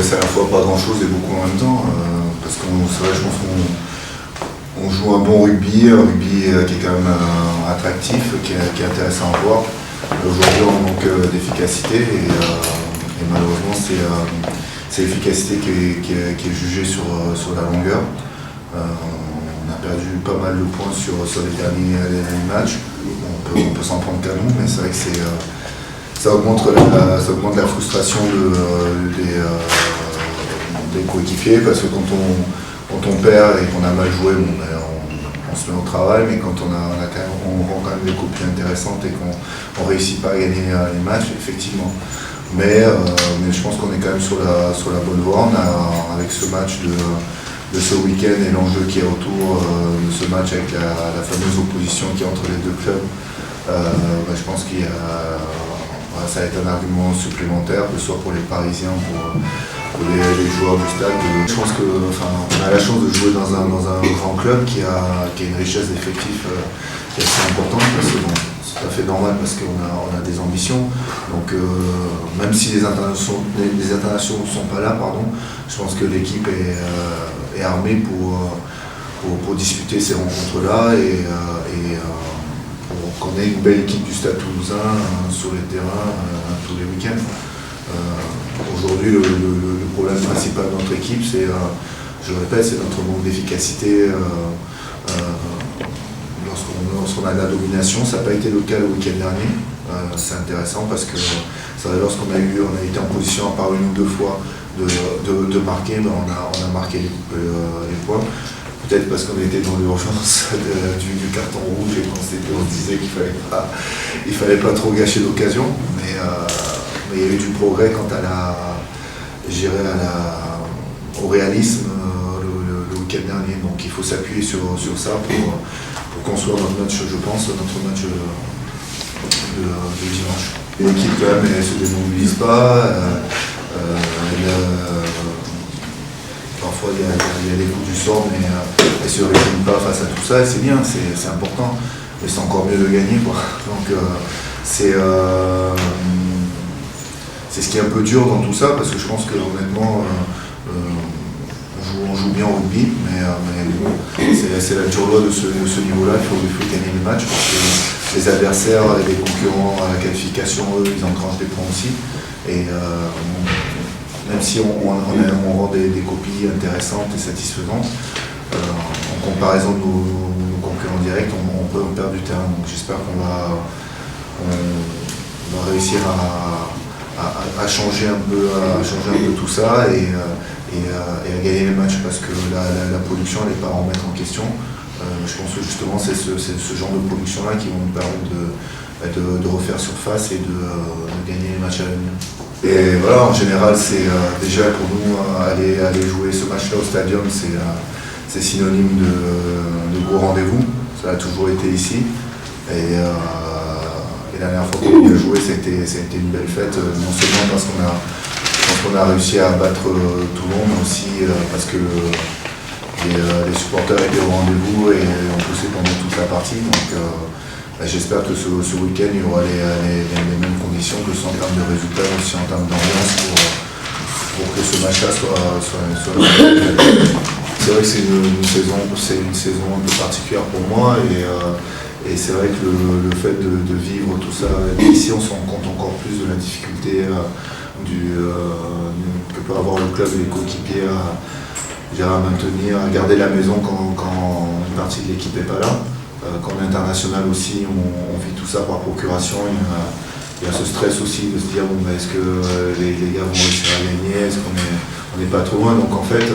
c'est à la fois pas grand chose et beaucoup en même temps, parce que c'est vrai, je pense qu'on joue un bon rugby, qui est quand même attractif, qui est intéressant à voir. Aujourd'hui on manque d'efficacité et malheureusement c'est l'efficacité qui est jugée sur la longueur. On a perdu pas mal de points sur les derniers matchs. On peut s'en prendre qu'à nous, mais c'est vrai que ça augmente la frustration des coéquipiers, parce que quand on perd et qu'on a mal joué, on se met au travail, mais quand on rend quand même des copies intéressantes et qu'on ne réussit pas à gagner les matchs, effectivement. Mais je pense qu'on est quand même sur la bonne voie. Avec ce match de ce week-end et l'enjeu qui est autour de ce match avec la fameuse opposition qui est entre les deux clubs, je pense qu'il y a ça va être un argument supplémentaire, que ce soit pour les Parisiens ou pour les joueurs du stade. Je pense qu'on a la chance de jouer dans un grand club qui a une richesse d'effectifs qui est assez importante, parce que c'est tout à fait normal, parce qu'on a des ambitions. Donc même si les internationaux ne sont pas là, je pense que l'équipe est armée pour disputer ces rencontres-là et qu'on ait une belle équipe du Stade Toulousain sur les terrains tous les week-ends. Aujourd'hui, le problème principal de notre équipe, c'est, je le répète, c'est notre manque d'efficacité lorsqu'on a de la domination. Ça n'a pas été le cas le week-end dernier. C'est intéressant parce que lorsqu'on a été en position, à part une ou deux fois, de marquer, on a marqué les points. Peut-être parce qu'on était dans l'urgence du carton rouge et qu'on se disait qu'il fallait pas trop gâcher l'occasion. Mais il y a eu du progrès quant au réalisme le week-end dernier. Donc il faut s'appuyer sur ça pour construire notre match, je pense, notre match de dimanche. L'équipe quand même, elle se démobilise pas. Parfois il y a les coups du sort, mais elle ne se résigne pas face à tout ça, et c'est bien, c'est important, mais c'est encore mieux de gagner, quoi. Donc c'est ce qui est un peu dur dans tout ça, parce que je pense que honnêtement on joue bien au rugby, mais c'est la dure loi de ce niveau-là. Il faut gagner les matchs, parce que les adversaires et les concurrents à la qualification, eux, ils engrangent des points aussi. Et même si on rend des copies intéressantes et satisfaisantes, en comparaison de nos concurrents directs, on peut perdre du terrain. Donc j'espère qu'on va réussir à changer un peu tout ça et à gagner les matchs, parce que la production, elle n'est pas à remettre en question. Je pense que justement c'est ce genre de production-là qui vont nous permettre de refaire surface et de gagner les matchs à l'avenir. Et voilà, en général, c'est déjà pour nous aller jouer ce match-là au stadium, c'est synonyme de gros rendez-vous. Ça a toujours été ici. Et la dernière fois qu'on a joué, ça a été une belle fête, non seulement parce qu'on a réussi à battre Toulon, mais aussi parce que les supporters étaient au rendez-vous et ont poussé pendant toute la partie. Donc j'espère que ce week-end, il y aura les mêmes conditions, que ce soit en termes de résultats, mais aussi en termes d'ambiance, pour que ce match-là soit C'est vrai que c'est une saison un peu particulière pour moi, et c'est vrai que le fait de vivre tout ça ici, on se rend compte encore plus de la difficulté que peut avoir le club et les coéquipiers à maintenir, à garder la maison quand une partie de l'équipe n'est pas là. Quand on est international aussi, on vit tout ça par procuration. Il y a ce stress aussi de se dire est-ce que les gars vont réussir à gagner, est-ce qu'on n'est pas trop loin. Donc en fait,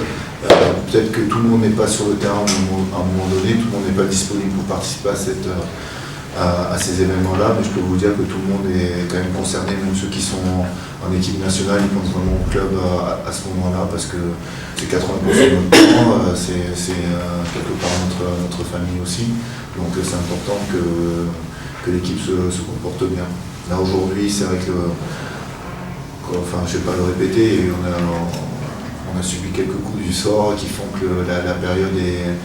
peut-être que tout le monde n'est pas sur le terrain à un moment donné, tout le monde n'est pas disponible pour participer à ces événements-là, mais je peux vous dire que tout le monde est quand même concerné, même ceux qui sont en équipe nationale, ils pensent vraiment au club à ce moment-là, parce que c'est 80% de notre temps, c'est quelque part notre famille aussi, donc c'est important que l'équipe se comporte bien. Là aujourd'hui, c'est vrai que, je ne vais pas le répéter, on a subi quelques coups du sort qui font que la période est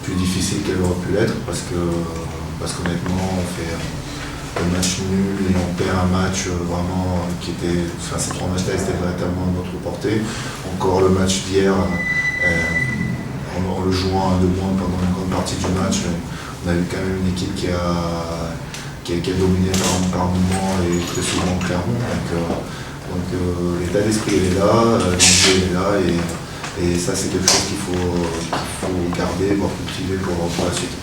plus difficile qu'elle aurait pu l'être, parce qu'honnêtement, match nul et on perd un match vraiment qui était. Enfin, ces 3 matchs-là étaient véritablement à notre portée. Encore le match d'hier, en le jouant à 2 points pendant une grande partie du match, on a eu quand même une équipe qui a dominé par moments et très souvent clairement. Donc l'état d'esprit est là, l'enjeu est là et ça c'est quelque chose qu'il faut garder, voire cultiver pour la suite.